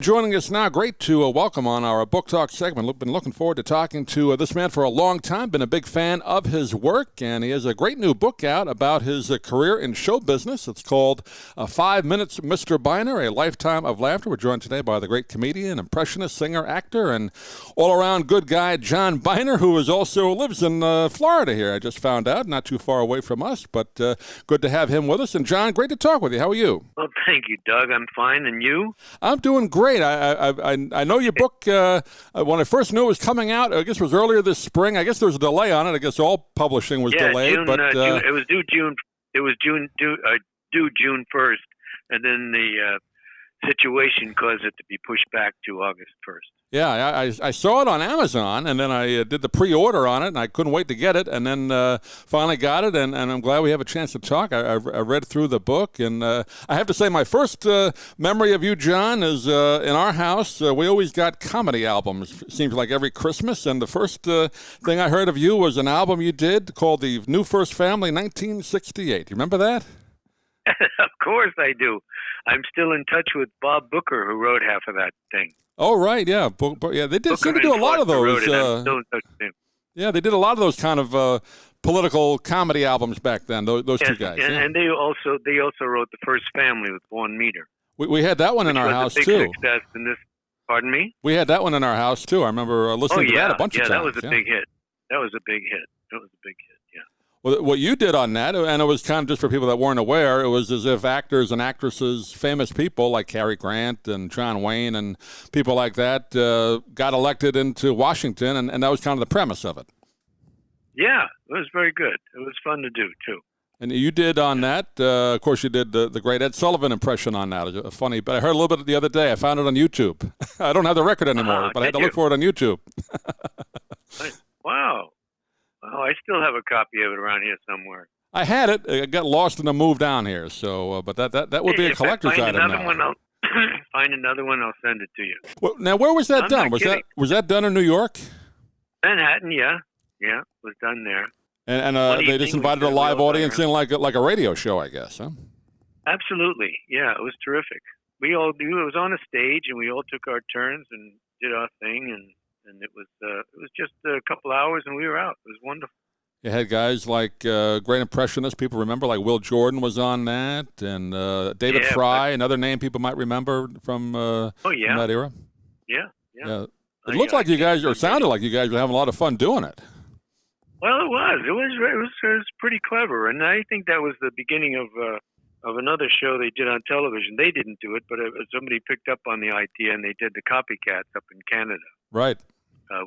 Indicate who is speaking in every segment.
Speaker 1: Joining us now, great to welcome on our Book Talk segment. Been looking forward to talking to this man for a long time. Been a big fan of his work, and he has a great new book out about his career in show business. It's called 5 Minutes, Mr. Byner, A Lifetime of Laughter. We're joined today by the great comedian, impressionist, singer, actor, and all-around good guy, John Byner, who also lives in Florida here. I just found out, not too far away from us, but good to have him with us. And John, great to talk with you. How are you?
Speaker 2: Well, thank you, Doug. I'm fine, and you?
Speaker 1: I'm doing great. I know your book, when I first knew it was coming out, I guess it was earlier this spring. I guess there was a delay on it. I guess all publishing was delayed.
Speaker 2: June,
Speaker 1: but
Speaker 2: June, it was due June. It was due June 1st, and then the situation caused it to be pushed back to August 1st.
Speaker 1: Yeah, I saw it on Amazon, and then I did the pre-order on it, and I couldn't wait to get it, and then finally got it, and I'm glad we have a chance to talk. I read through the book, and I have to say my first memory of you, John, is in our house. We always got comedy albums, seems like every Christmas, and the first thing I heard of you was an album you did called The New First Family 1968. You remember that?
Speaker 2: Of course I do. I'm still in touch with Bob Booker, who wrote half of that thing.
Speaker 1: Oh, right, yeah. Yeah, they did seem to do a lot of those. Yeah, they did a lot of those kind of political comedy albums back then, those two guys.
Speaker 2: And they also wrote The First Family with Vaughn Meader.
Speaker 1: We had that one in our house, too.
Speaker 2: Success in this, pardon me?
Speaker 1: We had that one in our house, too. I remember listening to that a bunch of times.
Speaker 2: Yeah, that was a big hit. That was a big hit, yeah.
Speaker 1: Well, what you did on that, and it was kind of just for people that weren't aware, it was as if actors and actresses, famous people like Cary Grant and John Wayne and people like that got elected into Washington, and that was kind of the premise of it.
Speaker 2: Yeah, it was very good. It was fun to do, too.
Speaker 1: And you did on that, of course, you did the great Ed Sullivan impression on that. It was funny, but I heard a little bit the other day. I found it on YouTube. I don't have the record anymore, but I had to look for it on YouTube.
Speaker 2: Wow. Oh, I still have a copy of it around here somewhere.
Speaker 1: I had it. It got lost in the move down here. So, but that would be a collector's item now.
Speaker 2: Find another one, I'll send it to you.
Speaker 1: Well, now, where was that done? Was that done in New York?
Speaker 2: Manhattan, yeah, it was done there.
Speaker 1: And they just invited a live audience in like a radio show, I guess, huh?
Speaker 2: Absolutely, yeah, it was terrific. We all do. It was on a stage, and we all took our turns and did our thing, and it was just a couple hours, and we were out. It was wonderful.
Speaker 1: You had guys like great impressionists. People remember, like Will Jordan was on that, and David Fry, another name people might remember from that era.
Speaker 2: Yeah.
Speaker 1: It looked like you guys, or sounded like you guys were having a lot of fun doing it.
Speaker 2: Well, it was. It was pretty clever, and I think that was the beginning of another show they did on television. They didn't do it, but somebody picked up on the idea, and they did the Copycats up in Canada.
Speaker 1: Right.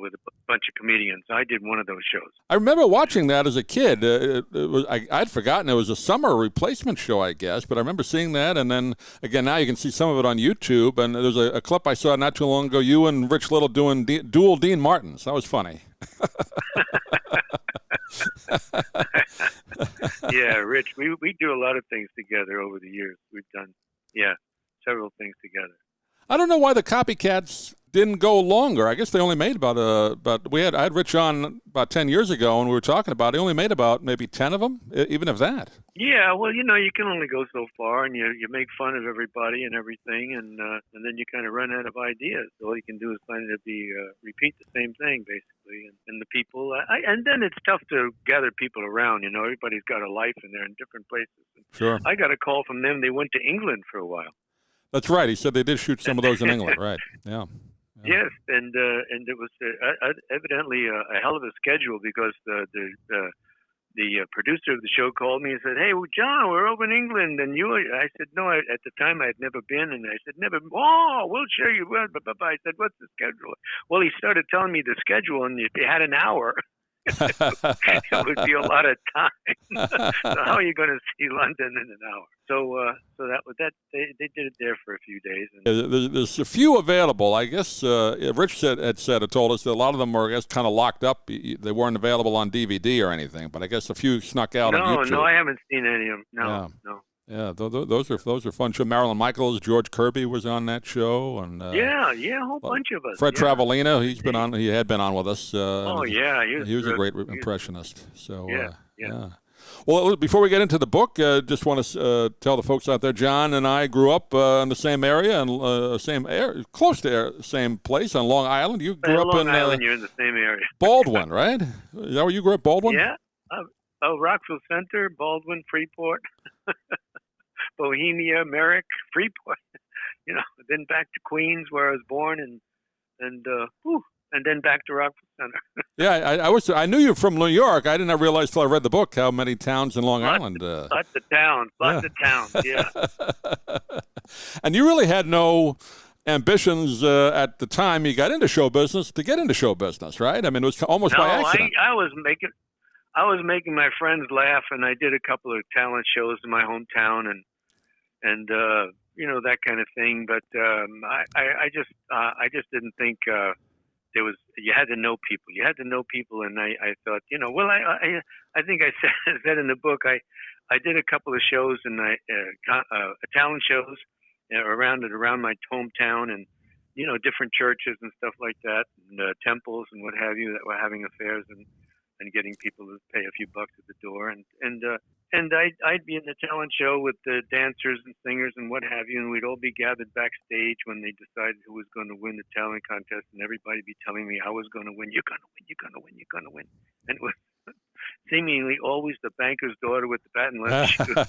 Speaker 2: With a bunch of comedians. I did one of those shows.
Speaker 1: I remember watching that as a kid. I'd forgotten it was a summer replacement show, I guess, but I remember seeing that, and then, again, now you can see some of it on YouTube, and there's a clip I saw not too long ago, you and Rich Little doing dual Dean Martins. That was funny.
Speaker 2: Yeah, Rich, we do a lot of things together over the years. We've done, several things together.
Speaker 1: I don't know why the Copycats didn't go longer. I guess they only made I had Rich on about 10 years ago, and we were talking about it. He only made about maybe 10 of them, even of that.
Speaker 2: Yeah, well, you can only go so far, and you make fun of everybody and everything, and then you kind of run out of ideas. All you can do is kind of repeat the same thing, basically, and the people. And then it's tough to gather people around. Everybody's got a life, and they're in different places.
Speaker 1: Sure.
Speaker 2: I got a call from them. They went to England for a while.
Speaker 1: That's right. He said they did shoot some of those in England, right? Yeah.
Speaker 2: Yes, and it was evidently a hell of a schedule, because the producer of the show called me and said, "Hey, well, John, we're over in England, and you." I said, "No." At the time, I had never been, and I said, "Never." "Oh, we'll show you." I said, "What's the schedule?" Well, he started telling me the schedule, and if you had an hour, it would be a lot of time. So how are you going to see London in an hour? So they did it there for a few days. And
Speaker 1: there's a few available. I guess Rich had told us that a lot of them were, I guess, kind of locked up. They weren't available on DVD or anything, but I guess a few snuck out on YouTube.
Speaker 2: No, I haven't seen any of them. No.
Speaker 1: Yeah, those are fun shows. Marilyn Michaels, George Kirby was on that show, and
Speaker 2: a whole bunch of us.
Speaker 1: Fred Travolino, he had been on with us.
Speaker 2: He
Speaker 1: was a great impressionist. So
Speaker 2: yeah.
Speaker 1: Well, before we get into the book, just want to tell the folks out there, John and I grew up in the same area and close to same place on Long Island. You grew up
Speaker 2: Long
Speaker 1: in
Speaker 2: Island. You're in the same area.
Speaker 1: Baldwin, right? Is that where you grew up, Baldwin?
Speaker 2: Yeah. Rockville Center, Baldwin, Freeport, Bohemia, Merrick, Freeport. Then back to Queens, where I was born, and then back to Rockville Center.
Speaker 1: Yeah, I knew you were from New York. I didn't realize till I read the book how many towns in Long Island.
Speaker 2: Lots of towns, yeah.
Speaker 1: And you really had no ambitions at the time you got into show business to get into show business, right? I mean, it was almost by accident.
Speaker 2: I was making my friends laugh, and I did a couple of talent shows in my hometown, and that kind of thing. But I just didn't think you had to know people. You had to know people, and I thought, I think I said in the book, I did a couple of shows and talent shows around my hometown, and different churches and stuff like that, and temples and what have you that were having affairs and getting people to pay a few bucks at the door, and I'd be in the talent show with the dancers and singers and what have you, and we'd all be gathered backstage when they decided who was going to win the talent contest, and everybody be telling me I was going to win. You're going to win. You're going to win. You're going to win. And it was seemingly always the banker's daughter with the patent leather shoes,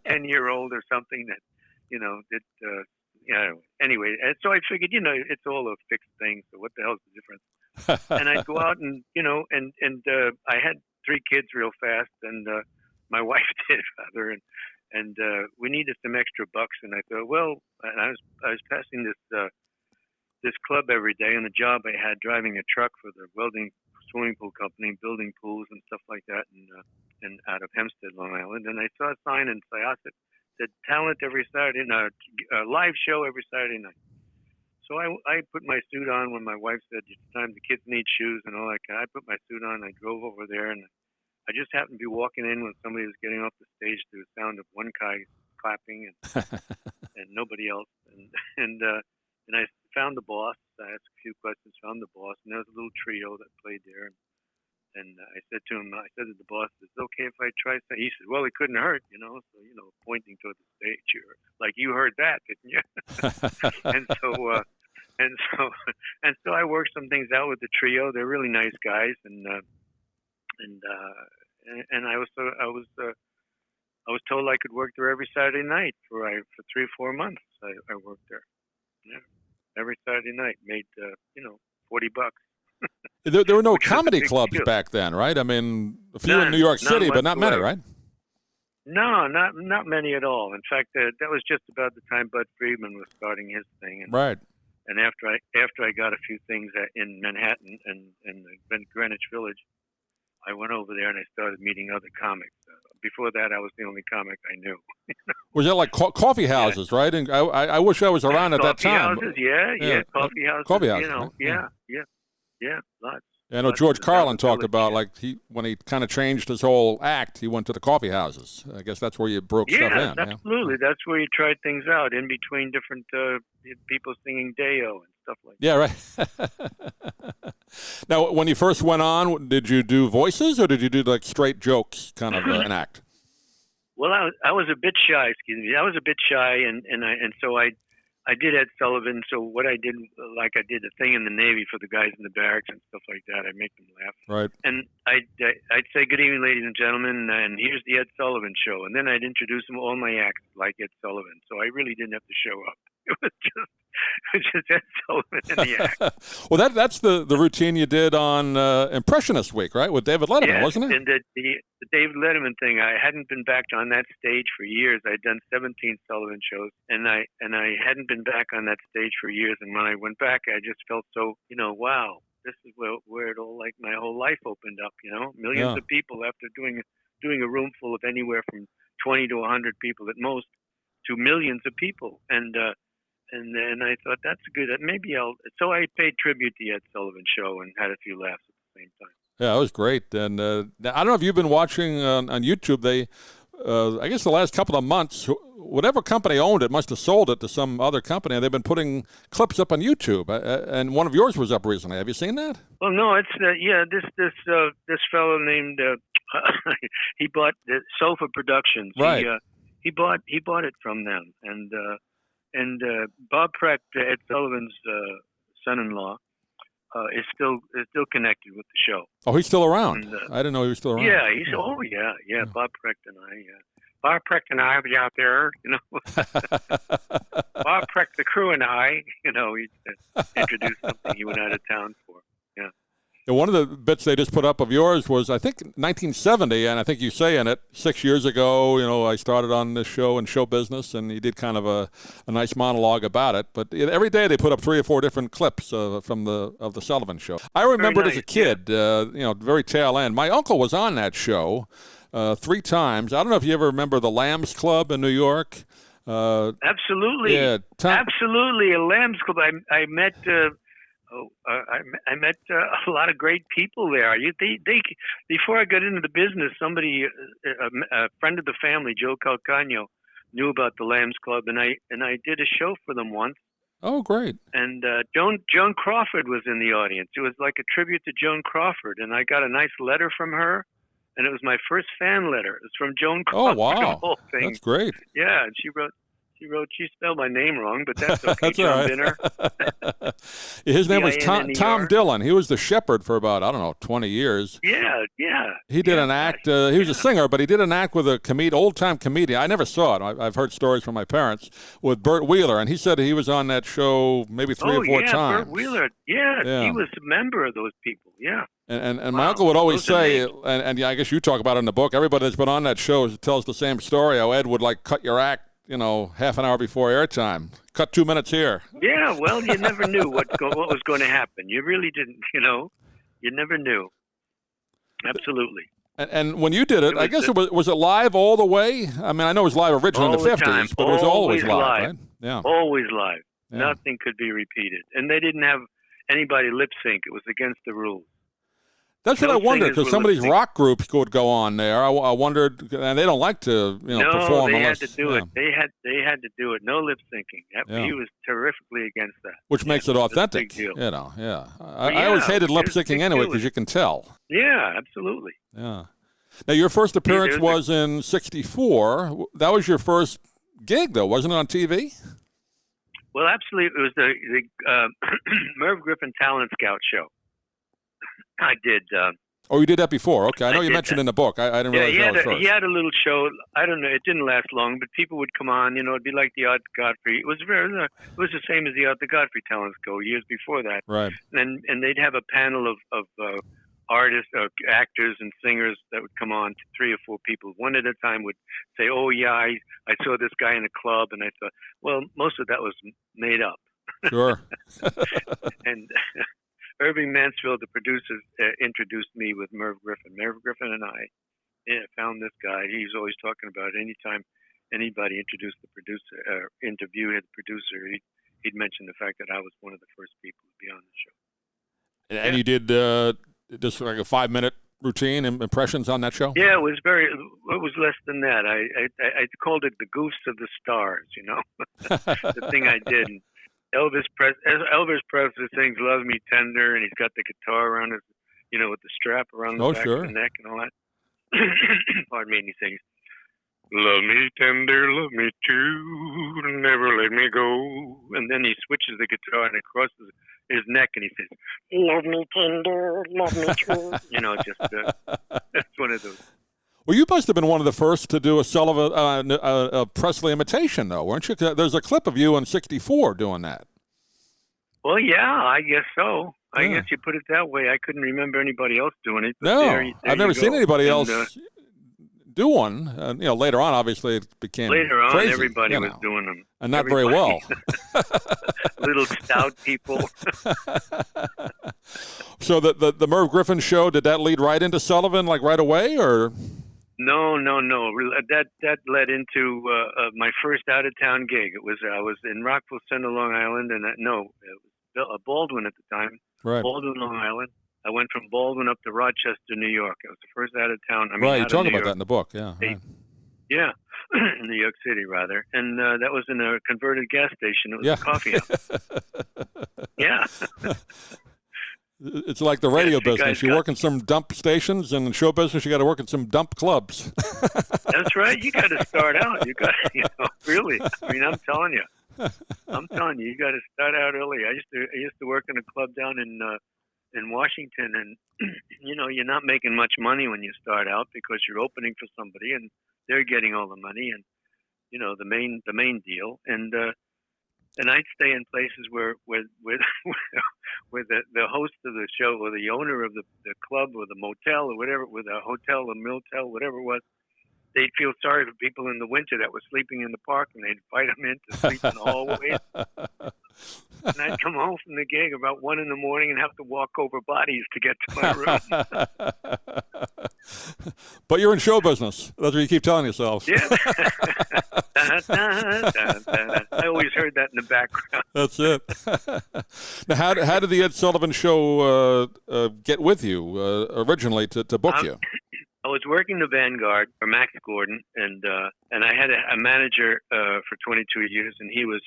Speaker 2: 10-year-old or something that Anyway, and so I figured, it's all a fixed thing. So what the hell's the difference? And I'd go out and I had 3 kids real fast, and my wife did rather, and we needed some extra bucks, and I thought, and I was passing this club every day on the job I had, driving a truck for the welding swimming pool company, building pools and stuff like that, and out of Hempstead, Long Island, and I saw a sign in Syosset that talent every Saturday night, live show every Saturday night. So I put my suit on when my wife said, it's time, the kids need shoes and all that kind. I put my suit on, I drove over there, and I just happened to be walking in when somebody was getting off the stage to the sound of one guy clapping and nobody else. And I found the boss. I asked a few questions, found the boss, and there was a little trio that played there. And I said to the boss, is it okay if I try something? He said, well, it couldn't hurt, so, pointing toward the stage. Like, you heard that, didn't you? And so I worked some things out with the trio. They're really nice guys, and I was told I could work there every Saturday night for 3 or 4 months. I worked there, every Saturday night, made $40.
Speaker 1: There were no comedy clubs back then, right? I mean, a few in New York City, but not many, right?
Speaker 2: No, not many at all. In fact, that was just about the time Bud Friedman was starting his thing. And,
Speaker 1: right.
Speaker 2: And after I got a few things in Manhattan and Greenwich Village, I went over there and I started meeting other comics. Before that, I was the only comic I knew.
Speaker 1: Was that like coffee houses, right? And I wish I was around at that time.
Speaker 2: Coffee houses, coffee houses.
Speaker 1: Coffee houses,
Speaker 2: yeah, lots.
Speaker 1: I know George Carlin talked about when he kind of changed his whole act, he went to the coffee houses. I guess that's where you broke stuff in.
Speaker 2: Absolutely. Yeah, that's where you tried things out in between different people singing Deo and stuff like that.
Speaker 1: Yeah, right. Now, when you first went on, did you do voices or did you do like straight jokes kind of an act?
Speaker 2: Well, I was a bit shy. Excuse me. I was a bit shy, and so I did Ed Sullivan. So what I did, like I did a thing in the Navy for the guys in the barracks and stuff like that. I'd make them laugh.
Speaker 1: Right.
Speaker 2: And I'd say, good evening, ladies and gentlemen, and here's the Ed Sullivan Show. And then I'd introduce them all my acts like Ed Sullivan. So I really didn't have to show up. It was just Ed Sullivan in the act.
Speaker 1: Well, that's the routine you did on Impressionist Week, right, with David Letterman, wasn't it?
Speaker 2: And the David Letterman thing, I hadn't been back on that stage for years. I'd done 17 Sullivan shows, and I hadn't been back on that stage for years. And when I went back, I just felt so, wow, this is where it all, like, my whole life opened up. Millions of people after doing a room full of anywhere from 20 to 100 people at most to millions of people, and then I thought that's good. Maybe So I paid tribute to the Ed Sullivan Show and had a few laughs at the same time.
Speaker 1: Yeah, it was great. And I don't know if you've been watching on YouTube. They, I guess the last couple of months, whatever company owned it must have sold it to some other company, and they've been putting clips up on YouTube. And one of yours was up recently. Have you seen that?
Speaker 2: Well, no, it's this fellow named he bought the Sofa Productions.
Speaker 1: Right.
Speaker 2: He bought it from them, and Bob Precht, Ed Sullivan's son-in-law, is still connected with the show.
Speaker 1: Oh, he's still around.
Speaker 2: And,
Speaker 1: I didn't know he was still around.
Speaker 2: Yeah, yeah. Bob Precht and I. Bob Precht and I will be out there, Bob Precht, the crew, and I, he introduced something he went out of town for. Yeah.
Speaker 1: And one of the bits they just put up of yours was, I think, 1970, and I think you say in it, 6 years ago, I started on this show in show business, and you did kind of a nice monologue about it. But every day they put up 3 or 4 different clips of the Sullivan Show. I remembered as a kid, very tail end. My uncle was on that show 3 times. I don't know if you ever remember the Lambs Club in New York.
Speaker 2: Absolutely.
Speaker 1: Yeah.
Speaker 2: Absolutely. A Lambs Club. I met... I met a lot of great people there. Before I got into the business, somebody, a friend of the family, Joe Calcagno, knew about the Lambs Club, and I did a show for them once.
Speaker 1: Oh, great!
Speaker 2: And Joan Crawford was in the audience. It was like a tribute to Joan Crawford, and I got a nice letter from her, and it was my first fan letter. It was from Joan Crawford.
Speaker 1: Oh, wow!
Speaker 2: The whole thing.
Speaker 1: That's great.
Speaker 2: Yeah, and she spelled my name wrong, but that's okay.
Speaker 1: That's
Speaker 2: John
Speaker 1: all right.
Speaker 2: Byner.
Speaker 1: His name was Tom Dillon. He was the shepherd for about, 20 years.
Speaker 2: Yeah.
Speaker 1: He did an act. He was a singer, but he did an act with a old-time comedian. I never saw it. I've heard stories from my parents with Burt Wheeler, and he said he was on that show maybe 3 or 4 times.
Speaker 2: Burt Wheeler. Yeah, he was a member of those people. Yeah.
Speaker 1: And my uncle would always say, and I guess you talk about it in the book, everybody that's been on that show tells the same story, how Ed would cut your act, half an hour before airtime. Cut 2 minutes here.
Speaker 2: Yeah, well, you never knew what was going to happen. You really didn't, You never knew. Absolutely.
Speaker 1: And when you did it, I guess was it live all the way? I mean, I know it was live originally in the 50s, but it was always live, right? Yeah.
Speaker 2: Always live.
Speaker 1: Yeah.
Speaker 2: Nothing could be repeated. And they didn't have anybody lip sync. It was against the rules.
Speaker 1: That's what I wondered, because some of these rock groups would go on there. I wondered, and they don't like to, perform.
Speaker 2: No, they
Speaker 1: had
Speaker 2: to do it. They had to do it. No lip syncing. He was terrifically against that.
Speaker 1: Which makes it authentic.
Speaker 2: Big deal.
Speaker 1: Yeah. I always hated lip syncing anyway, because you can tell.
Speaker 2: Yeah, absolutely.
Speaker 1: Yeah. Now, your first appearance was in '64. That was your first gig, though, wasn't it, on TV?
Speaker 2: Well, absolutely. It was the Merv Griffin Talent Scout show. I did.
Speaker 1: Oh, you did that before? Okay, I know you mentioned in the book. I didn't realize that was first.
Speaker 2: He had a little show. I don't know. It didn't last long, but people would come on. It'd be like the Art Godfrey. It was the same as the Art Godfrey Talent Show years before that.
Speaker 1: Right.
Speaker 2: And they'd have a panel of artists, actors, and singers that would come on. 3 or 4 people, one at a time, would say, "Oh yeah, I saw this guy in a club," and I thought, well, most of that was made up.
Speaker 1: Sure.
Speaker 2: And Irving Mansfield, the producer, introduced me with Merv Griffin. Merv Griffin and I found this guy. He was always talking about it. Anytime anybody introduced the producer, interviewed the producer, he'd mention the fact that I was one of the first people to be on the show.
Speaker 1: And you did just like a 5-minute routine impressions on that show?
Speaker 2: Yeah, it was less than that. I called it the Goofs of the Stars, the thing I did. And Elvis Presley sings "Love Me Tender," and he's got the guitar around his, with the strap around the back of the neck and all that. Pardon me, and he sings, "Love me tender, love me true, never let me go." And then he switches the guitar and it crosses his neck, and he says, "Love me tender, love me true." That's one of those.
Speaker 1: Well, you must have been one of the first to do a Presley imitation, though, weren't you? There's a clip of you in '64 doing that.
Speaker 2: Well, yeah, I guess so. I guess you put it that way. I couldn't remember anybody else doing it.
Speaker 1: No, I've never seen anybody else do one. Later on, obviously, it became crazy,
Speaker 2: everybody was doing them.
Speaker 1: And not very well.
Speaker 2: Little stout people.
Speaker 1: So the Merv Griffin show, did that lead right into Sullivan, like right away, or?
Speaker 2: No. That led into my first out-of-town gig. I was in Rockville Center, Long Island, and it was Baldwin at the time.
Speaker 1: Right.
Speaker 2: Baldwin, Long Island. I went from Baldwin up to Rochester, New York. It was the first out-of-town.
Speaker 1: Right, you talk about that in the book, yeah. Right.
Speaker 2: Yeah, in New York City, rather. And that was in a converted gas station. It was a coffee house. Yeah.
Speaker 1: It's like the radio business. You work in some dump stations, and in show business, you got to work in some dump clubs.
Speaker 2: That's right. You got to start out. You got, really. I mean, I'm telling you, you got to start out early. I used to work in a club down in Washington, and you're not making much money when you start out because you're opening for somebody, and they're getting all the money, and the main deal, and I'd stay in places where the host of the show or the owner of the club or the motel or whatever, with a hotel or motel, whatever it was, they'd feel sorry for people in the winter that were sleeping in the park, and they'd invite them in to sleep in the hallways. And I'd come home from the gig about 1 a.m. and have to walk over bodies to get to my room.
Speaker 1: But you're in show business. That's what you keep telling yourself.
Speaker 2: Yeah. I always heard that in the background.
Speaker 1: That's it. Now, how did the Ed Sullivan Show get with you originally to book you?
Speaker 2: I was working the Vanguard for Max Gordon, and I had a manager for 22 years, and he was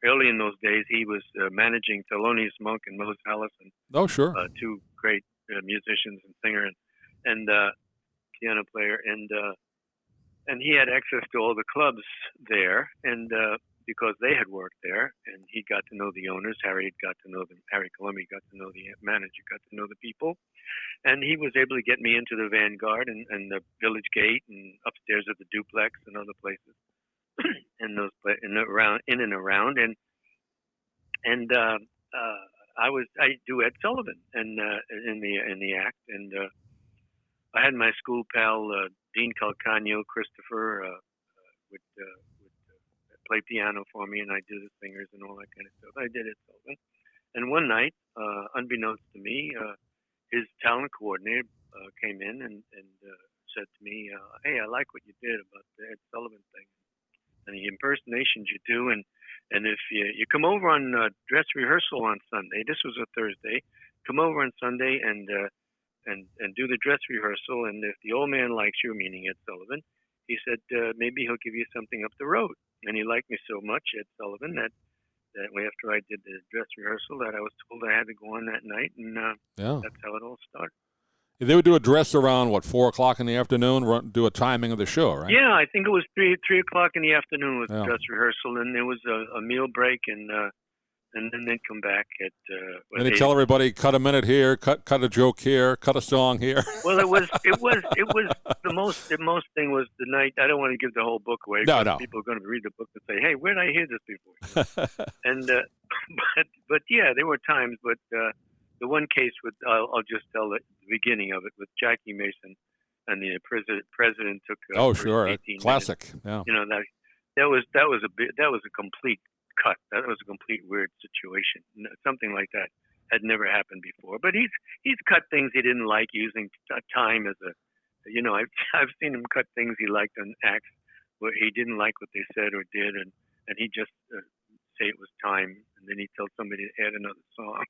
Speaker 2: early in those days. He was managing Thelonious Monk and Mose Allison.
Speaker 1: Oh, sure.
Speaker 2: Two great musicians and singer and piano player, and he had access to all the clubs there, and because they had worked there, and he got to know the owners. Harry had got to know them. Harry Columbia got to know the manager, got to know the people. And he was able to get me into the Vanguard and the Village Gate and upstairs at the Duplex and other places, and in and around. I do Ed Sullivan and in the act, and I had my school pal Dean Calcagno, Christopher, would play piano for me, and I do the singers and all that kind of stuff. I did Ed Sullivan, and one night, unbeknownst to me, his talent coordinator came in and said to me, "Hey, I like what you did about the Ed Sullivan thing, and the impersonations you do, and if you come over on dress rehearsal on Sunday, this was a Thursday, come over on Sunday and do the dress rehearsal, and if the old man likes you," meaning Ed Sullivan, he said maybe he'll give you something up the road. And he liked me so much, Ed Sullivan, that after I did the dress rehearsal, that I was told I had to go on that night, and that's how it all started.
Speaker 1: They would do a dress around, 4 o'clock in the afternoon, do a timing of the show, right?
Speaker 2: Yeah, I think it was 3 o'clock in the afternoon was the dress rehearsal, and there was a meal break, and then they'd come back at.
Speaker 1: And they tell everybody, cut a minute here, cut a joke here, cut a song here.
Speaker 2: Well, it was the most thing was the night. I don't want to give the whole book away.
Speaker 1: No.
Speaker 2: People are going to read the book and say, "Hey, where did I hear this before?" And but yeah, there were times. But the one case with I'll just tell the beginning of it with Jackie Mason, and the president took.
Speaker 1: Oh, sure, classic.
Speaker 2: Minutes. Yeah. That was a complete cut. That was a complete weird situation. Something like that had never happened before. But he's cut things he didn't like using time as a. I've seen him cut things he liked on acts where he didn't like what they said or did, and he just say it was time, and then he'd tell somebody to add another song.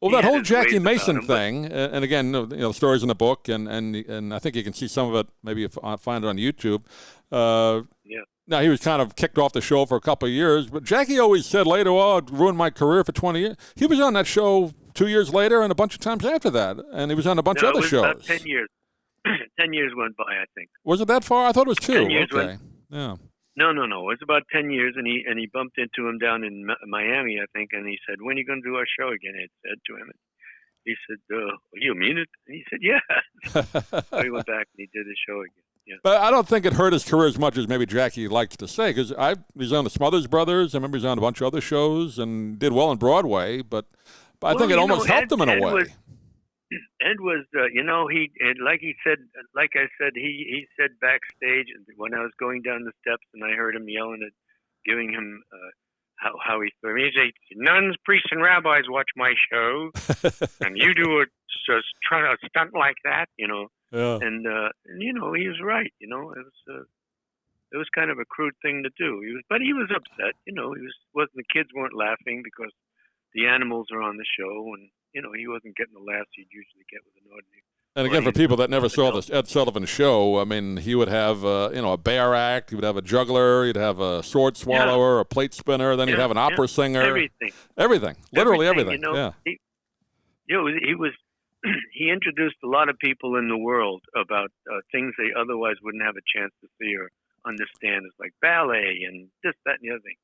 Speaker 1: Well, that whole Jackie Mason thing, and again, the stories in the book, and I think you can see some of it. Maybe if I find it on YouTube.
Speaker 2: Yeah.
Speaker 1: Now, he was kind of kicked off the show for a couple of years, but Jackie always said later, "Oh, it ruined my career for 20 years." He was on that show 2 years later and a bunch of times after that, and he was on a bunch of other shows.
Speaker 2: About 10 years. 10 years went by, I think.
Speaker 1: Was it that far? I thought it was 2.
Speaker 2: 10 years
Speaker 1: okay. Yeah.
Speaker 2: No. It was about 10 years, and he bumped into him down in Miami, I think, and he said, "When are you going to do our show again?" Ed said to him. And he said, "You mean it?" And he said, "Yeah." So he went back and he did the show again. Yeah.
Speaker 1: But I don't think it hurt his career as much as maybe Jackie likes to say, because he was on the Smothers Brothers. I remember he was on a bunch of other shows and did well on Broadway, but I think it almost helped him in a way.
Speaker 2: Ed was, like I said, he said backstage when I was going down the steps and I heard him yelling giving him how he thought. He said, "Nuns, priests, and rabbis watch my show, and you do a stunt like that,
Speaker 1: Yeah.
Speaker 2: And he was right. It was kind of a crude thing to do. But he was upset. The kids weren't laughing because the animals are on the show, and he wasn't getting the laughs he'd usually get with an
Speaker 1: And again, for people that never saw this Ed Sullivan show, I mean, he would have, a bear act, he would have a juggler, he'd have a sword swallower, a plate spinner, then he'd have an opera singer. Everything. Literally everything.
Speaker 2: He introduced a lot of people in the world about things they otherwise wouldn't have a chance to see or understand. It's like ballet and this, that, and the other thing.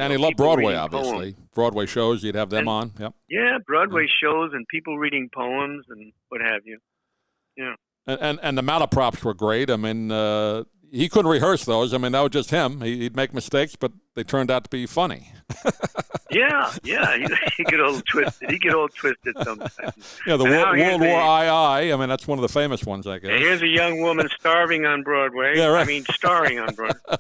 Speaker 1: And he loved Broadway, obviously. Broadway shows, you'd have them on. Yep.
Speaker 2: Yeah, Broadway shows and people reading poems and what have you. Yeah.
Speaker 1: And the malaprops were great. I mean, he couldn't rehearse those. I mean, that was just him. He'd make mistakes, but they turned out to be funny.
Speaker 2: Yeah. He get all twisted sometimes.
Speaker 1: Yeah, the World War I mean, that's one of the famous ones, I guess.
Speaker 2: Here's a young woman starving on Broadway.
Speaker 1: Yeah, right.
Speaker 2: I mean, starring on Broadway.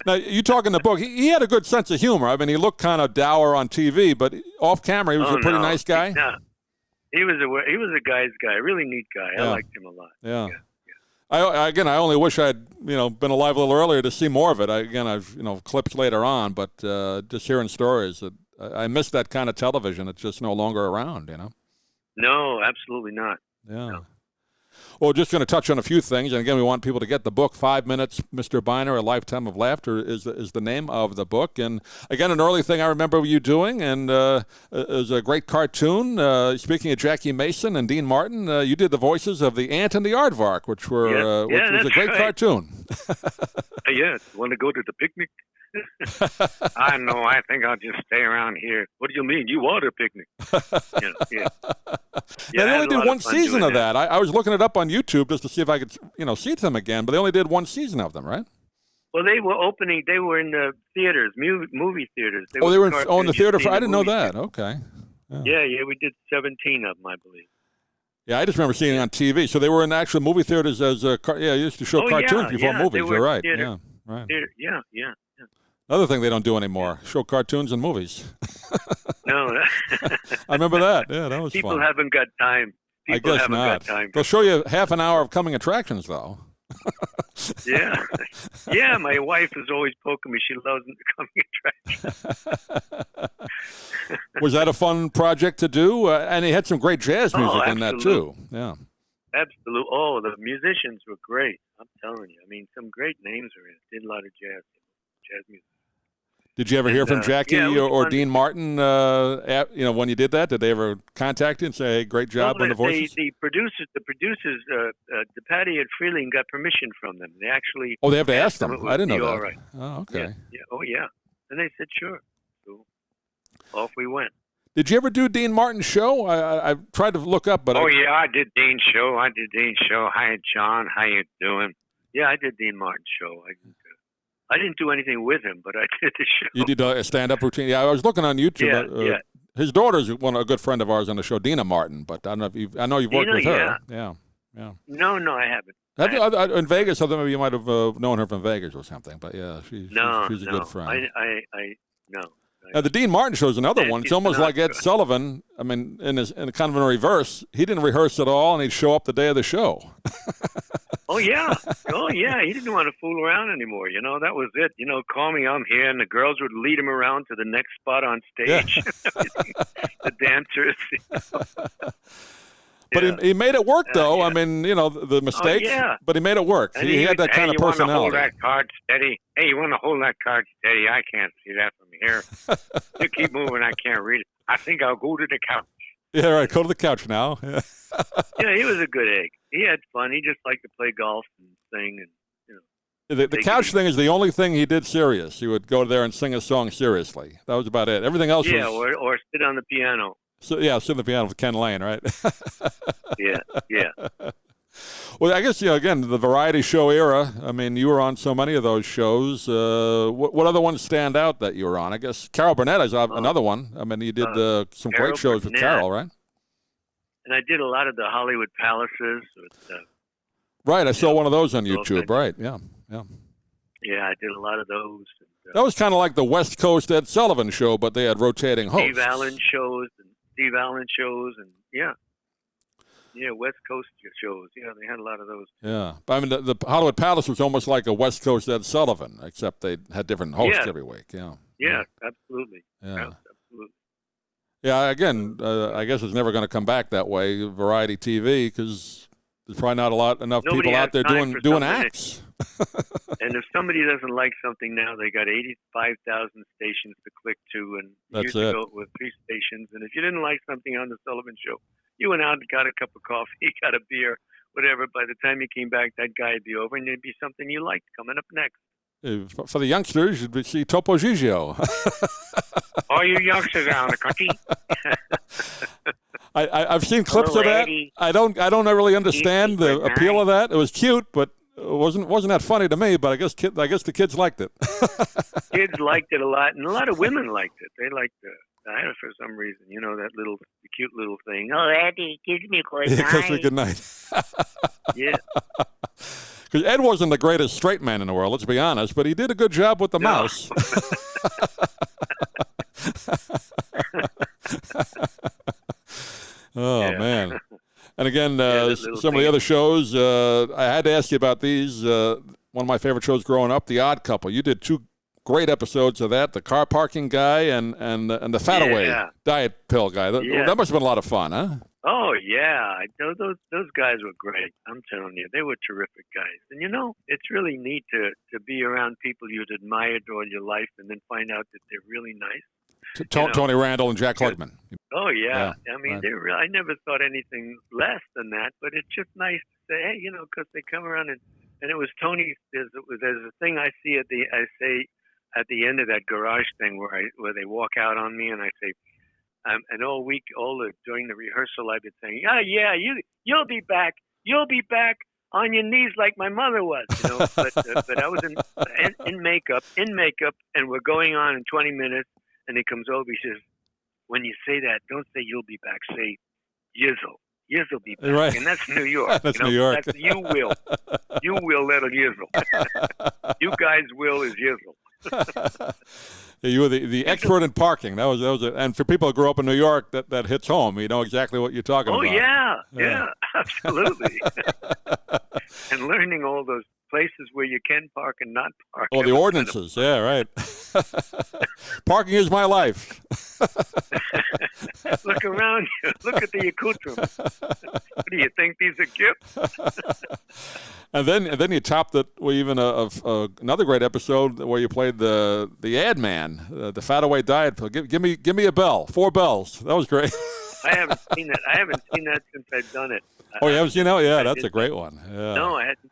Speaker 1: Now, you talk in the book, he had a good sense of humor. I mean, he looked kind of dour on TV, but off camera, he was a pretty nice guy.
Speaker 2: No. He was a guy's guy, a really neat guy. I liked him a lot.
Speaker 1: Yeah. I only wish I'd been alive a little earlier to see more of it. I've clips later on, but just hearing stories, I miss that kind of television. It's just no longer around.
Speaker 2: No, absolutely not.
Speaker 1: Yeah.
Speaker 2: No.
Speaker 1: Well, just going to touch on a few things, and again, we want people to get the book. 5 Minutes, Mr. Byner, A Lifetime of Laughter is the name of the book. And again, an early thing I remember you doing, and it was a great cartoon. Speaking of Jackie Mason and Dean Martin, you did the voices of the Ant and the Aardvark, which was a great cartoon.
Speaker 2: Yeah, want to go to the picnic? I know. I think I'll just stay around here. What do you mean? You want a picnic?
Speaker 1: They only did one season of that. I was looking it up on YouTube just to see if I could, see them again. But they only did one season of them, right?
Speaker 2: Well, they were opening. They were in the theaters, movie theaters.
Speaker 1: They were in the theater. I didn't know that. Okay.
Speaker 2: Yeah. We did 17 of them, I believe.
Speaker 1: Yeah, I just remember seeing it on TV. So they were in actual movie theaters as used to show cartoons before movies. You're right.
Speaker 2: Theater.
Speaker 1: Yeah, right.
Speaker 2: Yeah.
Speaker 1: Another thing they don't do anymore: show cartoons and movies.
Speaker 2: No,
Speaker 1: I remember that. Yeah, that was
Speaker 2: people
Speaker 1: fun.
Speaker 2: Haven't got time.
Speaker 1: I guess not. They'll show you half an hour of coming attractions, though.
Speaker 2: Yeah. My wife is always poking me. She loves the coming attractions.
Speaker 1: Was that a fun project to do? And he had some great jazz music in that too. Yeah.
Speaker 2: Absolutely. Oh, the musicians were great. I'm telling you. I mean, some great names are in it. Did a lot of jazz music.
Speaker 1: Did you ever hear from Jackie or Dean Martin, when you did that? Did they ever contact you and say, hey, great job on the voices?
Speaker 2: The producers, Patty and Freeling got permission from them. They actually...
Speaker 1: Oh, they have to ask them? I didn't know that.
Speaker 2: All right.
Speaker 1: Oh, okay.
Speaker 2: Yeah. Oh, yeah. And they said, sure. So off we went.
Speaker 1: Did you ever do Dean Martin's show? I tried to look up, but...
Speaker 2: I did Dean's show. Hi, John. How you doing? Yeah, I did Dean Martin's show. I didn't do anything with him, but I did the show.
Speaker 1: You did a stand-up routine? Yeah, I was looking on YouTube.
Speaker 2: Yeah.
Speaker 1: His daughter's a good friend of ours on the show, Dina Martin, but I don't know if I know you've worked with her. Yeah.
Speaker 2: No, I haven't.
Speaker 1: In Vegas, I thought maybe you might have known her from Vegas or something, but yeah, she's a good friend.
Speaker 2: No.
Speaker 1: Now, the Dean Martin show is another one. It's almost like Ed Sullivan. I mean, in kind of in reverse, he didn't rehearse at all, and he'd show up the day of the show.
Speaker 2: Oh, yeah. He didn't want to fool around anymore. That was it. Call me, I'm here. And the girls would lead him around to the next spot on stage. Yeah. The dancers.
Speaker 3: But
Speaker 1: he made it work, though. Yeah. I mean, the mistakes.
Speaker 2: Oh, yeah.
Speaker 1: But he made it work. He had that kind of personality.
Speaker 2: You want to hold that card steady? Hey, you want to hold that card steady? I can't see that from here. You keep moving. I can't read it. I think I'll go to the couch.
Speaker 1: Yeah, right. Go to the couch now. Yeah.
Speaker 2: Yeah, he was a good egg. He had fun. He just liked to play golf and sing. And
Speaker 1: the couch thing is the only thing he did serious. He would go there and sing a song seriously. That was about it. Everything else was...
Speaker 2: or sit on the piano.
Speaker 1: So, sit on the piano with Ken Lane, right?
Speaker 2: Yeah.
Speaker 1: Well, I guess, again, the variety show era, I mean, you were on so many of those shows. What other ones stand out that you were on? I guess Carol Burnett is another one. I mean, you did some great shows with Carol, right?
Speaker 2: And I did a lot of the Hollywood Palaces.
Speaker 1: Right, I saw one of those on YouTube, right, yeah.
Speaker 2: Yeah, I did a lot of those.
Speaker 1: That was kind of like the West Coast Ed Sullivan show, but they had rotating hosts.
Speaker 2: Steve Allen shows, and West Coast shows. Yeah, they had a lot of those.
Speaker 1: Yeah, but I mean, the Hollywood Palace was almost like a West Coast Ed Sullivan, except they had different hosts every week. Yeah.
Speaker 2: Yeah, absolutely.
Speaker 1: Yeah.
Speaker 2: Absolutely.
Speaker 1: Yeah, again, I guess it's never going to come back that way, variety TV, because there's probably not enough
Speaker 2: Nobody
Speaker 1: people
Speaker 2: has
Speaker 1: out there
Speaker 2: time
Speaker 1: doing
Speaker 2: for
Speaker 1: acts.
Speaker 2: And if somebody doesn't like something now, they got 85,000 stations to click to, and
Speaker 1: That's
Speaker 2: years
Speaker 1: it.
Speaker 2: ago it was 3 stations. And if you didn't like something on the Sullivan Show, you went out and got a cup of coffee, got a beer, whatever. By the time you came back, that guy would be over, and there'd be something you liked coming up next.
Speaker 1: For the youngsters, you'd see Topo Gigio.
Speaker 2: All you youngsters out in the country.
Speaker 1: I've seen clips of that.
Speaker 2: Eddie.
Speaker 1: I don't really understand the appeal of that. It was cute, but it wasn't that funny to me. But I guess the kids liked it.
Speaker 2: Kids liked it a lot, and a lot of women liked it. They liked it for some reason. You know, that the cute little thing. Oh, Eddie, kiss me good night.
Speaker 1: Kiss me good night.
Speaker 2: Yeah.
Speaker 1: Because Ed wasn't the greatest straight man in the world, let's be honest, but he did a good job with the mouse. Oh, yeah. Man. And again, some of the other shows, I had to ask you about these. One of my favorite shows growing up, The Odd Couple. You did 2 great episodes of that, the car parking guy and the fat away diet pill guy. That must have been a lot of fun, huh?
Speaker 2: Oh, yeah. Those guys were great. I'm telling you, they were terrific guys. And, you know, it's really neat to be around people you'd admired all your life and then find out that they're really nice.
Speaker 1: Tony Randall and Jack Klugman.
Speaker 2: Oh, yeah. I mean, right. I never thought anything less than that, but it's just nice to say, hey, you know, because they come around and it was Tony. There's a thing I say at the end of that garage thing where they walk out on me and I say, and all week, during the rehearsal, I've been saying, you'll be back on your knees like my mother was, you know. But I was in makeup, and we're going on in 20 minutes, and he comes over, he says, when you say that, don't say you'll be back, say Yizzle. Yizzle be back, right. And that's New York.
Speaker 1: That's New York.
Speaker 2: That's you will let it Yizzle. You guys will is Yizzle.
Speaker 1: You were the expert in parking. That was it. And for people who grew up in New York, that hits home. You know exactly what you're talking about.
Speaker 2: Oh, yeah, absolutely. And learning all those places where you can park and not park.
Speaker 1: Oh, the ordinances. Yeah, right. Parking is my life.
Speaker 2: Look around you. Look at the accoutrements. What do you think? These are gifts?
Speaker 1: And then you topped it with even another great episode where you played the ad man, the fat away diet pill. Give me a bell, 4 bells. That was great.
Speaker 2: I haven't seen that. I haven't seen that since I've done it.
Speaker 1: Oh, you haven't seen that? Yeah, that's a great one. Yeah.
Speaker 2: No, I hadn't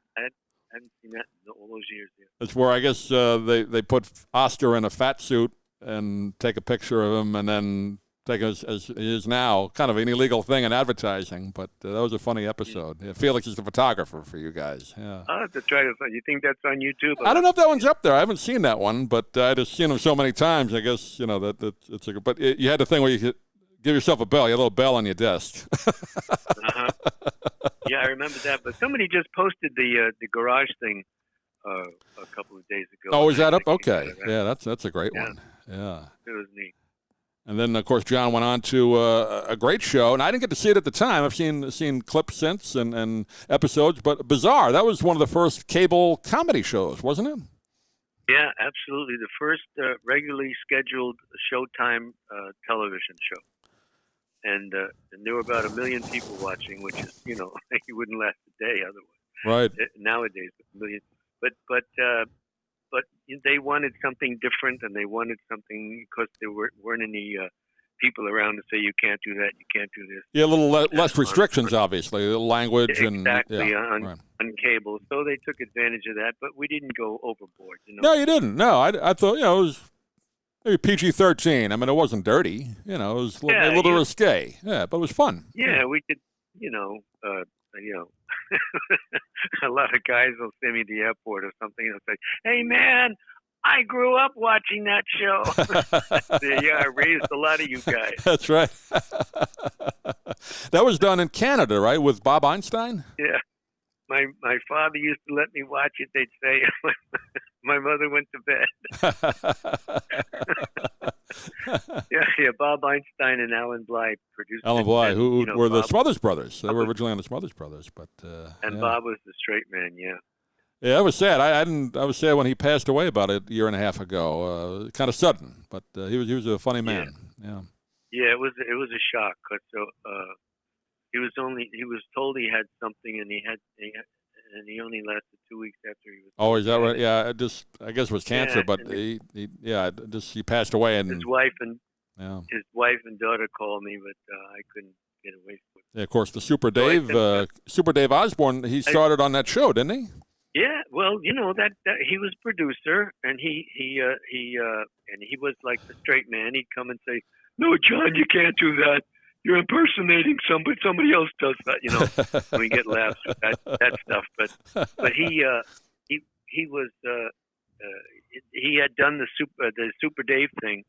Speaker 2: seen that in all those years. Yeah.
Speaker 1: That's where I guess they put Oscar in a fat suit and take a picture of him and then take as he is now, kind of an illegal thing in advertising, but that was a funny episode. Yeah, Felix is the photographer for you guys. Yeah.
Speaker 2: I'll have to try to find. You think that's on YouTube?
Speaker 1: I don't know if that one's up there. I haven't seen that one, but I just seen him so many times. I guess you know that it's a. But you had the thing where you could give yourself a bell. You had a little bell on your desk.
Speaker 2: Yeah, I remember that. But somebody just posted the garage thing a couple of days ago.
Speaker 1: Oh, is that up? Okay. Yeah, that's a great one. Yeah.
Speaker 2: It was neat.
Speaker 1: And then, of course, John went on to a great show, and I didn't get to see it at the time. I've seen clips since and episodes, but Bizarre, that was one of the first cable comedy shows, wasn't it?
Speaker 2: Yeah, absolutely. The first regularly scheduled Showtime television show. And there were about 1 million people watching, which is, you know, you wouldn't last a day otherwise.
Speaker 1: Right.
Speaker 2: Nowadays, 1 million. But they wanted something different, and they wanted something because there weren't any people around to say you can't do that, you can't do this.
Speaker 1: Yeah, a little less restrictions, obviously, language
Speaker 2: exactly,
Speaker 1: and
Speaker 2: on cable. So they took advantage of that, but we didn't go overboard. You know?
Speaker 1: No, you didn't. No, I thought it was maybe PG-13. I mean, it wasn't dirty. You know, it was a little risque. Yeah, but it was fun.
Speaker 2: Yeah, we could. You know. A lot of guys will send me to the airport or something and say, "Hey, man, I grew up watching that show." Yeah, I raised a lot of you guys.
Speaker 1: That's right. That was done in Canada, right, with Bob Einstein?
Speaker 2: Yeah. My father used to let me watch it. They'd say, my mother went to bed. Yeah, Bob Einstein and Alan Bly produced.
Speaker 1: Alan Bly, who were the Smothers Brothers. They were originally on the Smothers Brothers, but
Speaker 2: Bob was the straight man. Yeah.
Speaker 1: Yeah, it was sad. I was sad when he passed away about a year and a half ago. Kind of sudden, but he was a funny man. Yeah.
Speaker 2: Yeah, it was a shock. 'Cause so he was told he had something, and and he only lasted 2 weeks after he was
Speaker 1: Oh,
Speaker 2: told
Speaker 1: is
Speaker 2: he
Speaker 1: that
Speaker 2: had
Speaker 1: right?
Speaker 2: it.
Speaker 1: Yeah, I guess it was cancer,
Speaker 2: Yeah,
Speaker 1: but
Speaker 2: and
Speaker 1: he passed away,
Speaker 2: his
Speaker 1: and
Speaker 2: wife and
Speaker 1: yeah.
Speaker 2: his wife and daughter called me, but I couldn't get away from it.
Speaker 1: Yeah, of course, the Super Dave Osborne, he
Speaker 2: I,
Speaker 1: started on that show, didn't he?
Speaker 2: yeah, well, that he was producer, and he was like the straight man. He'd come and say, "No, John, you can't do that. You're impersonating somebody. Somebody else does that." And we get laughs with that stuff. But he was he had done the Super Dave thing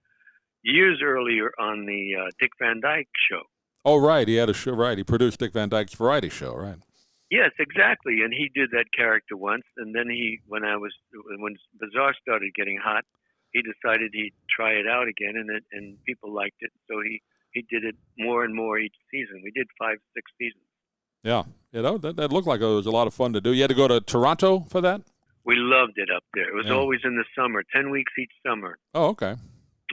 Speaker 2: years earlier on the Dick Van Dyke Show.
Speaker 1: Oh, right, he had a show. Right, he produced Dick Van Dyke's variety show. Right.
Speaker 2: Yes, exactly. And he did that character once, and then when Bizarre started getting hot, he decided he'd try it out again, and people liked it, so he did it more and more each season. We did 5, 6 seasons.
Speaker 1: Yeah, that looked like it was a lot of fun to do. You had to go to Toronto for that?
Speaker 2: We loved it up there. It was always in the summer, 10 weeks each summer.
Speaker 1: Oh, okay.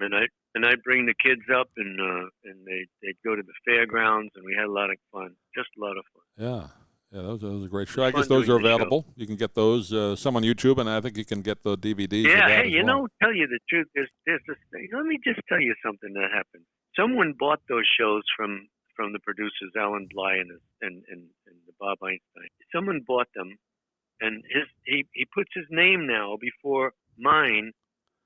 Speaker 2: And I'd bring the kids up, and they'd go to the fairgrounds, and we had a lot of fun, just a lot of fun.
Speaker 1: Yeah. Yeah, that was a great show. I guess those are available. You can get those, some on YouTube, and I think you can get the DVDs.
Speaker 2: Yeah, hey, tell you the truth, there's this thing. Let me just tell you something that happened. Someone bought those shows from the producers, Alan Bly and the Bob Einstein. Someone bought them, and he puts his name now before mine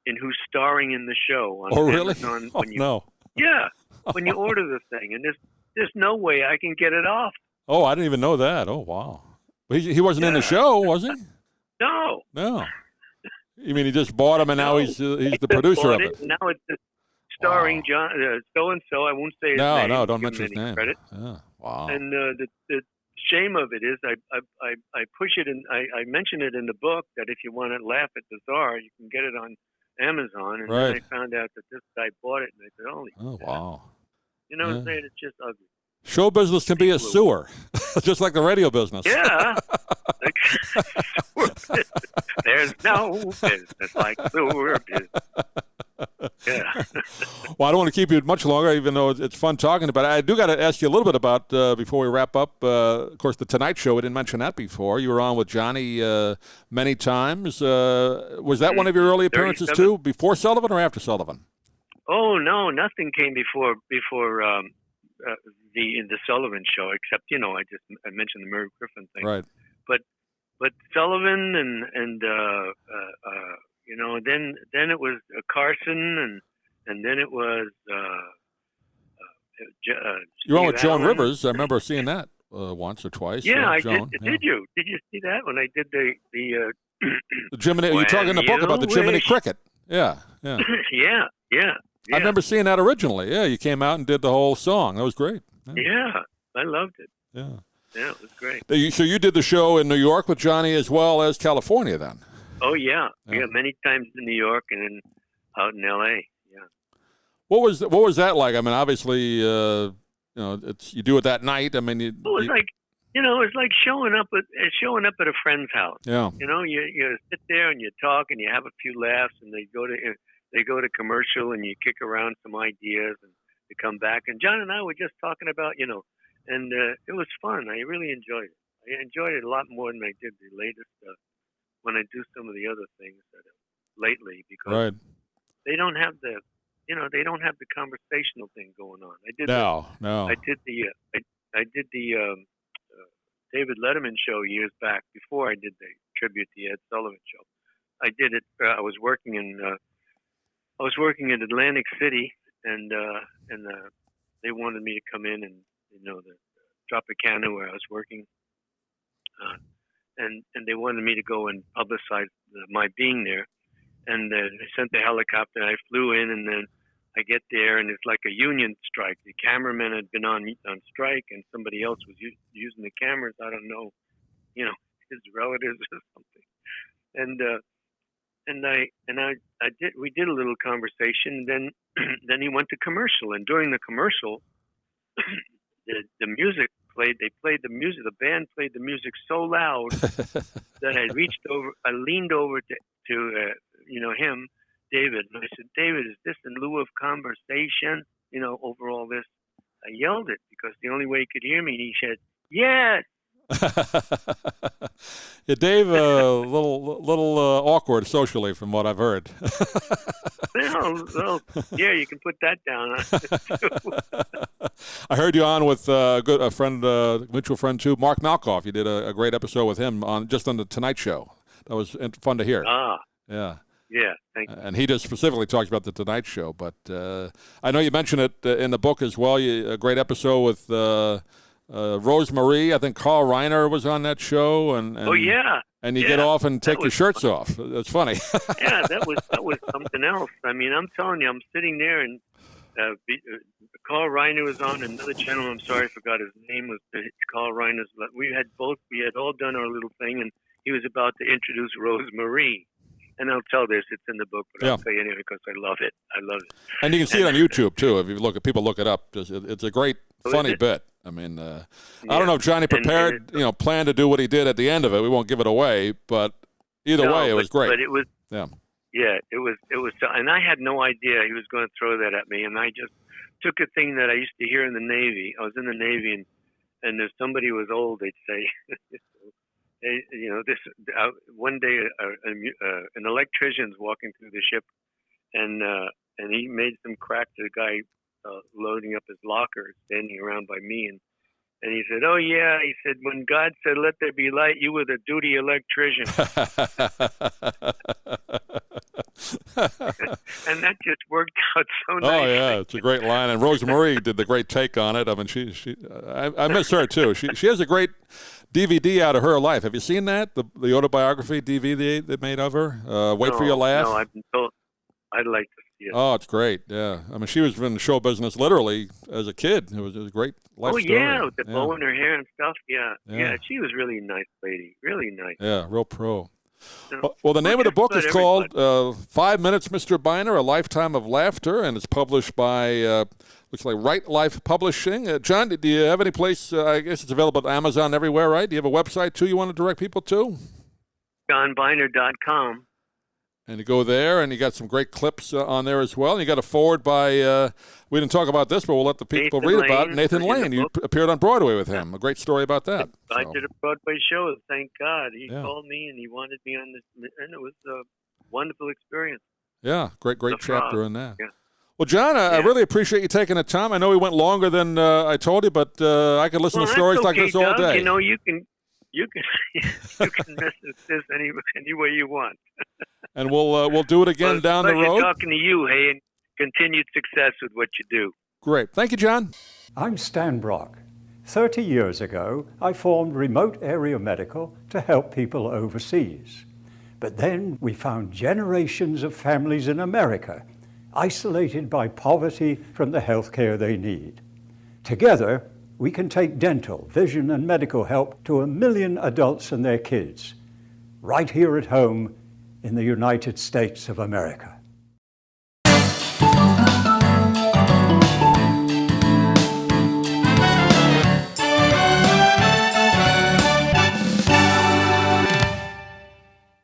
Speaker 2: in who's starring in the show on Amazon.
Speaker 1: Really? No.
Speaker 2: Yeah, when you order the thing, and there's no way I can get it off.
Speaker 1: Oh, I didn't even know that. Oh, wow. He wasn't in the show, was he?
Speaker 2: No.
Speaker 1: No. You mean he just bought him, and now he's the producer of it?
Speaker 2: Now it's starring John so-and-so. I won't say his name.
Speaker 1: No, don't mention his name.
Speaker 2: Credit.
Speaker 1: Yeah. Wow.
Speaker 2: And the shame of it is I push it, and I mention it in the book that if you want to laugh at the Czar, you can get it on Amazon. And then I found out that this guy bought it, and I said, holy.
Speaker 1: Oh, wow.
Speaker 2: You know what I'm saying? It's just ugly.
Speaker 1: Show business can be a sewer, just like the radio business.
Speaker 2: Yeah. There's no business like sewer business. Yeah.
Speaker 1: Well, I don't want to keep you much longer, even though it's fun talking about it. I do got to ask you a little bit about, before we wrap up, of course, the Tonight Show. We didn't mention that before. You were on with Johnny many times. Was that one of your early appearances, too, before Sullivan or after Sullivan?
Speaker 2: Oh, no, nothing came before the Sullivan Show, except I mentioned the Merv Griffin thing,
Speaker 1: right?
Speaker 2: But Sullivan and then it was Carson and then it was
Speaker 1: you were on with Joan Rivers. I remember seeing that once or twice.
Speaker 2: Yeah, I
Speaker 1: Joan.
Speaker 2: did. Did you see that when I did the
Speaker 1: Jiminy? You're talking in the book about the Jiminy Cricket. Yeah.
Speaker 2: Yeah.
Speaker 1: I remember seeing that originally. Yeah, you came out and did the whole song. That was great.
Speaker 2: Yeah, I loved it.
Speaker 1: Yeah,
Speaker 2: it was great.
Speaker 1: So you did the show in New York with Johnny as well as California then?
Speaker 2: Oh, yeah, many times in New York and then out in L.A., yeah.
Speaker 1: What was that like? I mean, obviously, you do it that night. I mean, it was
Speaker 2: like showing up at a friend's house.
Speaker 1: Yeah.
Speaker 2: You sit there and you talk and you have a few laughs, and they go to commercial and you kick around some ideas and you come back. And John and I were just talking about, and it was fun. I really enjoyed it. I enjoyed it a lot more than I did the latest when I do some of the other things lately, because they don't have the conversational thing going on. I did the David Letterman show years back before I did the tribute to Ed Sullivan show. I did it. I was working in Atlantic City, and they wanted me to come in and the Tropicana where I was working, and they wanted me to go and publicize my being there, and they sent the helicopter. I flew in, and then I get there, and it's like a union strike. The cameraman had been on strike, and somebody else was using the cameras. I don't know, his relatives or something, we did a little conversation. Then he went to commercial, and during the commercial, the music played. They played the music. The band played the music so loud that I leaned over to him, David, and I said, David, is this in lieu of conversation? Over all yelled it because the only way he could hear me, he said, "Yes."
Speaker 1: Yeah, Dave, a little awkward socially, from what I've heard.
Speaker 2: Well, yeah, you can put that down.
Speaker 1: I heard you on with a friend, mutual friend too, Mark Malkoff. You did a great episode with him on the Tonight Show. That was fun to hear. Yeah.
Speaker 2: Yeah, thank you.
Speaker 1: And he just specifically talks about the Tonight Show. But I know you mentioned it in the book as well. A great episode with Rose Marie. I think Carl Reiner was on that show. And
Speaker 2: oh, yeah.
Speaker 1: And you get off and take your shirts off. It's funny.
Speaker 2: Yeah, that was something else. I mean, I'm telling you, I'm sitting there, and Carl Reiner was on. Another gentleman, I'm sorry, I forgot his name, was Carl Reiner's. We had all done our little thing, and he was about to introduce Rose Marie. And I'll tell this, it's in the book, but I'll tell you anyway because I love it. I love it.
Speaker 1: And you can see it on YouTube, too. If you people look it up. It's a great, funny bit. I mean, I don't know if Johnny planned to do what he did at the end of it. We won't give it away, but either way, it was great.
Speaker 2: But it was, it was, and I had no idea he was going to throw that at me. And I just took a thing that I used to hear in the Navy. I was in the Navy, and if somebody was old, they'd say, one day an electrician's walking through the ship, and he made some crack to the guy loading up his locker, standing around by me, and he said, "Oh yeah," he said, "when God said let there be light, you were the duty electrician." And that just worked out so nicely.
Speaker 1: Oh yeah, it's a great line. And Rose Marie did the great take on it. I mean, I miss her too. She has a great DVD out of her life. Have you seen that? The autobiography DVD they made of her? Wait for Your Laugh?
Speaker 2: No, I've been told. I'd like to see it.
Speaker 1: Oh, it's great. Yeah. I mean, she was in the show business literally as a kid. It was a great life story.
Speaker 2: Oh, yeah, with the bow in her hair and stuff. Yeah, she was really a nice lady. Really nice.
Speaker 1: Yeah, real pro. Well, the name of the book is called 5 Minutes, Mr. Byner, A Lifetime of Laughter, and it's published by, looks like Right Life Publishing. John, do you have any place, I guess it's available at Amazon everywhere, right? Do you have a website, too, you want to direct people to?
Speaker 2: JohnByner.com.
Speaker 1: And you go there, and you got some great clips on there as well. And you got a forward by, we didn't talk about this, but we'll let the people read about it. Nathan Lane. You appeared on Broadway with him. A great story about that.
Speaker 2: I did a Broadway show, thank God. He called me, and he wanted me on this, and it was a wonderful experience.
Speaker 1: Yeah, great chapter in that. Yeah. Well, John, I really appreciate you taking the time. I know we went longer than I told you, but I could listen to stories like this all day.
Speaker 2: You know, you can message this any way you want.
Speaker 1: And we'll do it again down the road.
Speaker 2: Talking to you, hey, and continued success with what you do.
Speaker 1: Great. Thank you, John.
Speaker 3: I'm Stan Brock. 30 years ago, I formed Remote Area Medical to help people overseas. But then we found generations of families in America isolated by poverty from the health care they need. Together, we can take dental, vision, and medical help to 1 million adults and their kids, right here at home in the United States of America.